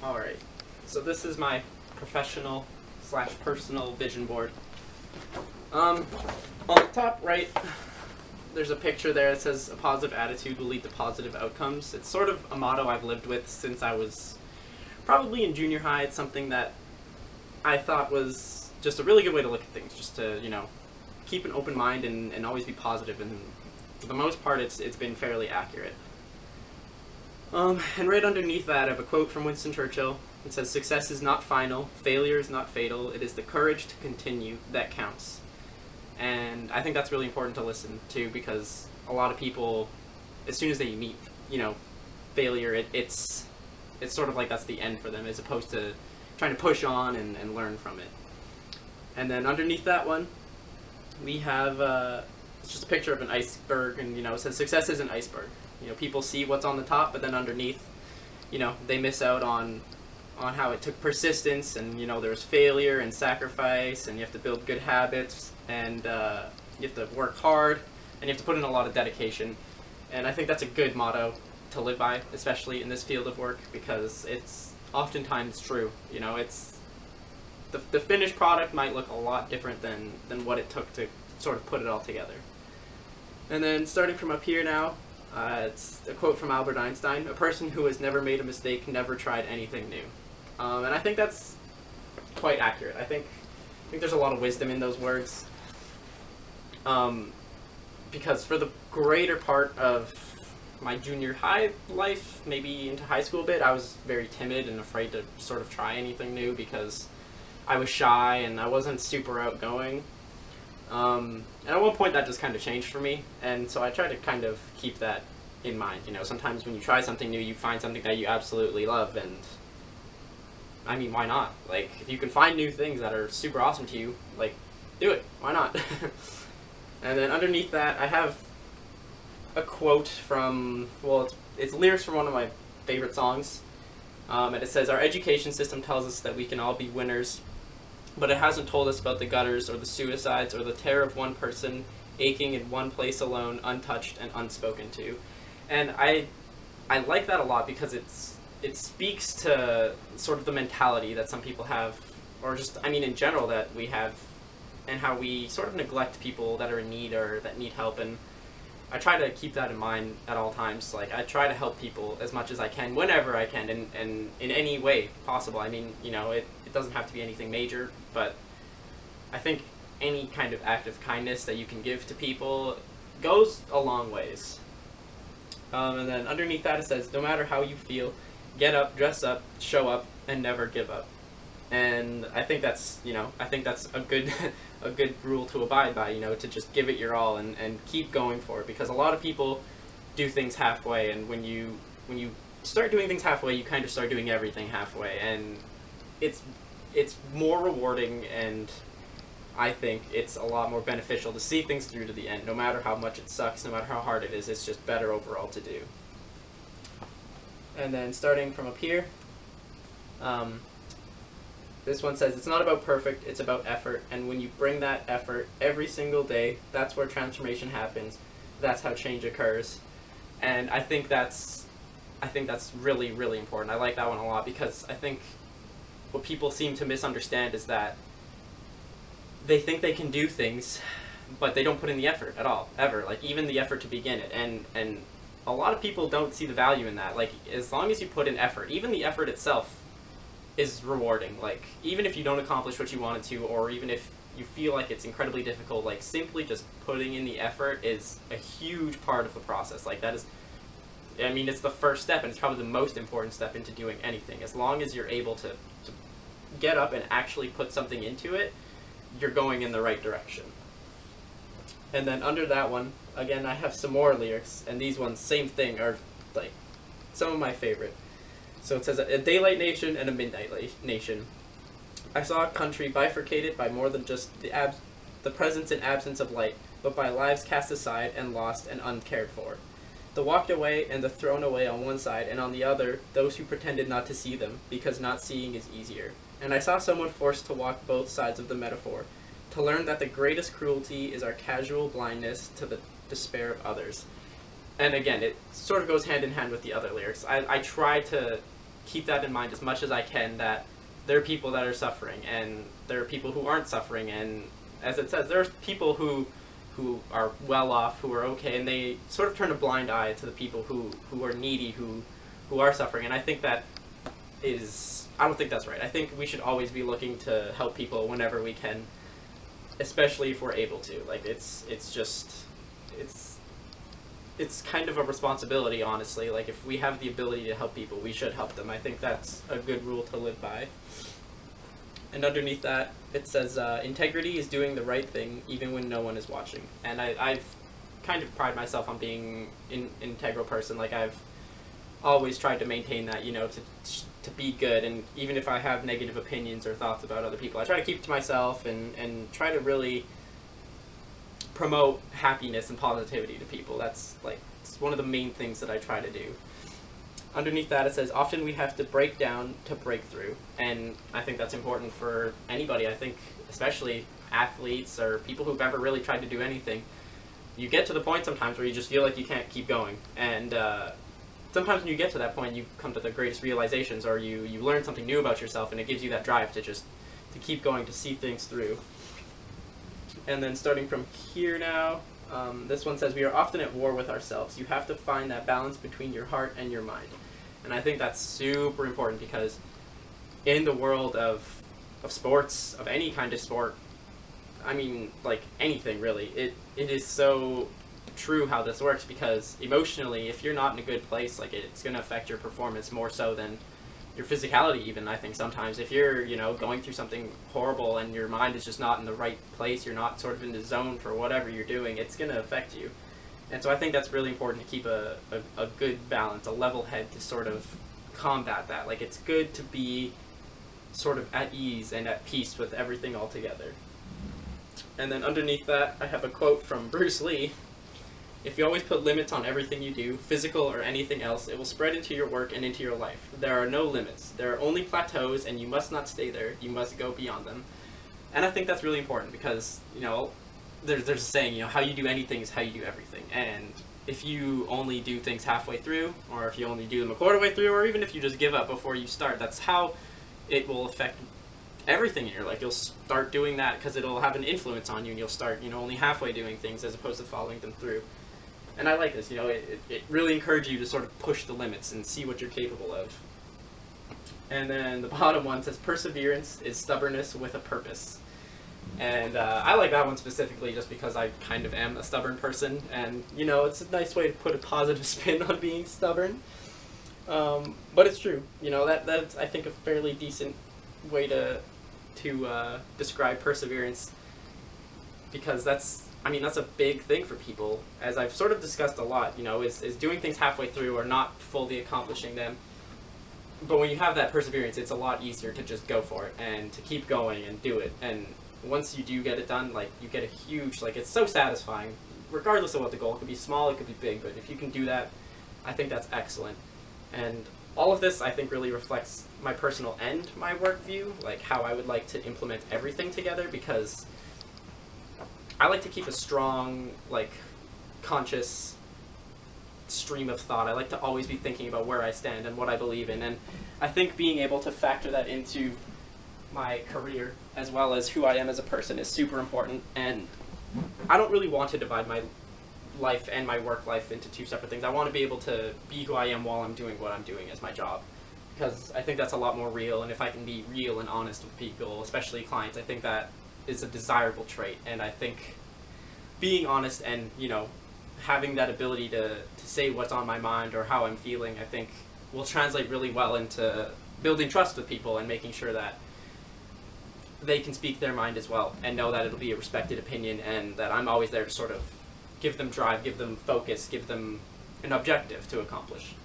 Alright, so this is my professional slash personal vision board. On the top right, there's a picture there that says a positive attitude will lead to positive outcomes. It's sort of a motto I've lived with since I was probably in junior high. It's something that I thought was just a really good way to look at things, just to, you know, keep an open mind and always be positive, and for the most part it's been fairly accurate. And right underneath that I have a quote from Winston Churchill. It says, "Success is not final, failure is not fatal, it is the courage to continue that counts." And I think that's really important to listen to, because a lot of people, as soon as they meet, you know, failure, it's sort of like that's the end for them, as opposed to trying to push on and learn from it. And then underneath that one, we have it's just a picture of an iceberg, and you know, it says success is an iceberg. You know, people see what's on the top, but then underneath, you know, they miss out on how it took persistence, and you know, there's failure and sacrifice, and you have to build good habits, and you have to work hard, and you have to put in a lot of dedication. And I think that's a good motto to live by, especially in this field of work, because it's oftentimes true. You know, it's the finished product might look a lot different than what it took to sort of put it all together. And then starting from up here now, it's a quote from Albert Einstein: "A person who has never made a mistake never tried anything new." And I think that's quite accurate. I think there's a lot of wisdom in those words. Because for the greater part of my junior high life, maybe into high school a bit, I was very timid and afraid to sort of try anything new because I was shy and I wasn't super outgoing. And at one point that just kind of changed for me, and so I try to kind of keep that in mind. You know, sometimes when you try something new, you find something that you absolutely love, and I mean, why not? Like, if you can find new things that are super awesome to you, like, do it. Why not? And then underneath that, I have a quote from, well, it's lyrics from one of my favorite songs, and it says, "Our education system tells us that we can all be winners, but it hasn't told us about the gutters or the suicides or the terror of one person aching in one place alone, untouched and unspoken to." And I like that a lot, because it speaks to sort of the mentality that some people have, or just, I mean, in general, that we have, and how we sort of neglect people that are in need or that need help. And I try to keep that in mind at all times. Like, I try to help people as much as I can, whenever I can, and in any way possible. I mean, you know, it doesn't have to be anything major, but I think any kind of act of kindness that you can give to people goes a long ways. And then underneath that it says, "No matter how you feel, get up, dress up, show up, and never give up." And I think that's, you know, I think that's a good a good rule to abide by, you know, to just give it your all and keep going for it, because a lot of people do things halfway, and when you start doing things halfway, you kind of start doing everything halfway, and it's more rewarding, and I think it's a lot more beneficial to see things through to the end, no matter how much it sucks, no matter how hard it is. It's just better overall to do. And then starting from up here, this one says, "It's not about perfect, it's about effort, and when you bring that effort every single day, that's where transformation happens. That's how change occurs." And I think that's really, really important. I like that one a lot, because I think what people seem to misunderstand is that they think they can do things, but they don't put in the effort at all, ever. Like, even the effort to begin it. And a lot of people don't see the value in that. Like, as long as you put in effort, even the effort itself is rewarding. Like, even if you don't accomplish what you wanted to, or even if you feel like it's incredibly difficult, like, simply just putting in the effort is a huge part of the process. Like, that is, I mean, it's the first step, and it's probably the most important step into doing anything. As long as you're able to get up and actually put something into it, you're going in the right direction. And then under that one, again, I have some more lyrics, and these ones, same thing, are like some of my favorite. So it says, "A daylight nation and a midnight nation. I saw a country bifurcated by more than just the presence and absence of light, but by lives cast aside and lost and uncared for. The walked away and the thrown away on one side, and on the other, those who pretended not to see them, because not seeing is easier. And I saw someone forced to walk both sides of the metaphor, to learn that the greatest cruelty is our casual blindness to the despair of others." And again, it sort of goes hand in hand with the other lyrics. I try to keep that in mind as much as I can, that there are people that are suffering, and there are people who aren't suffering, and as it says, there are people who are well off, who are okay, and they sort of turn a blind eye to the people who are needy, who are suffering. And I think that I don't think that's right. I think we should always be looking to help people whenever we can, especially if we're able to. Like, it's kind of a responsibility, honestly. Like, if we have the ability to help people, we should help them. I think that's a good rule to live by. And underneath that, it says, integrity is doing the right thing even when no one is watching. And I've kind of pride myself on being an integral person. Like, I've always tried to maintain that, you know, to be good. And even if I have negative opinions or thoughts about other people, I try to keep it to myself and try to really promote happiness and positivity to people. That's like, it's one of the main things that I try to do. Underneath that, it says, often we have to break down to break through. And I think that's important for anybody. I think especially athletes or people who've ever really tried to do anything. You get to the point sometimes where you just feel like you can't keep going. And sometimes when you get to that point, you come to the greatest realizations, or you learn something new about yourself, and it gives you that drive to keep going, to see things through. And then starting from here now, this one says, we are often at war with ourselves. You have to find that balance between your heart and your mind. And I think that's super important, because in the world of sports, of any kind of sport, I mean, like anything really, it is so true how this works, because emotionally, if you're not in a good place, like, it's going to affect your performance more so than your physicality even. I think sometimes if you're, you know, going through something horrible and your mind is just not in the right place, you're not sort of in the zone for whatever you're doing, it's going to affect you. And so I think that's really important, to keep a good balance, a level head, to sort of combat that. Like, it's good to be sort of at ease and at peace with everything altogether. And then underneath that, I have a quote from Bruce Lee. If you always put limits on everything you do, physical or anything else, it will spread into your work and into your life. There are no limits. There are only plateaus, and you must not stay there. You must go beyond them. And I think that's really important, because, you know, there's a saying, you know, how you do anything is how you do everything. And if you only do things halfway through, or if you only do them a quarter way through, or even if you just give up before you start, that's how it will affect everything in your life. You'll start doing that because it'll have an influence on you, and you'll start, you know, only halfway doing things as opposed to following them through. And I like this, you know, it really encourages you to sort of push the limits and see what you're capable of. And then the bottom one says, perseverance is stubbornness with a purpose. And I like that one specifically just because I kind of am a stubborn person, and, you know, it's a nice way to put a positive spin on being stubborn. But it's true, you know, that's, I think, a fairly decent way to describe perseverance, because that's a big thing for people, as I've sort of discussed a lot, you know, is doing things halfway through or not fully accomplishing them. But when you have that perseverance, it's a lot easier to just go for it and to keep going and do it. And once you do get it done, like, you get a huge, like, it's so satisfying, regardless of what the goal. It could be small, it could be big, but if you can do that, I think that's excellent. And all of this, I think, really reflects my personal and my work view, like how I would like to implement everything together, because I like to keep a strong, like, conscious stream of thought. I like to always be thinking about where I stand and what I believe in, and I think being able to factor that into my career as well as who I am as a person is super important. And I don't really want to divide my life and my work life into two separate things. I want to be able to be who I am while I'm doing what I'm doing as my job, because I think that's a lot more real. And if I can be real and honest with people, especially clients, I think that is a desirable trait. And I think being honest and, you know, having that ability to say what's on my mind or how I'm feeling, I think will translate really well into building trust with people and making sure that they can speak their mind as well and know that it'll be a respected opinion, and that I'm always there to sort of give them drive, give them focus, give them an objective to accomplish.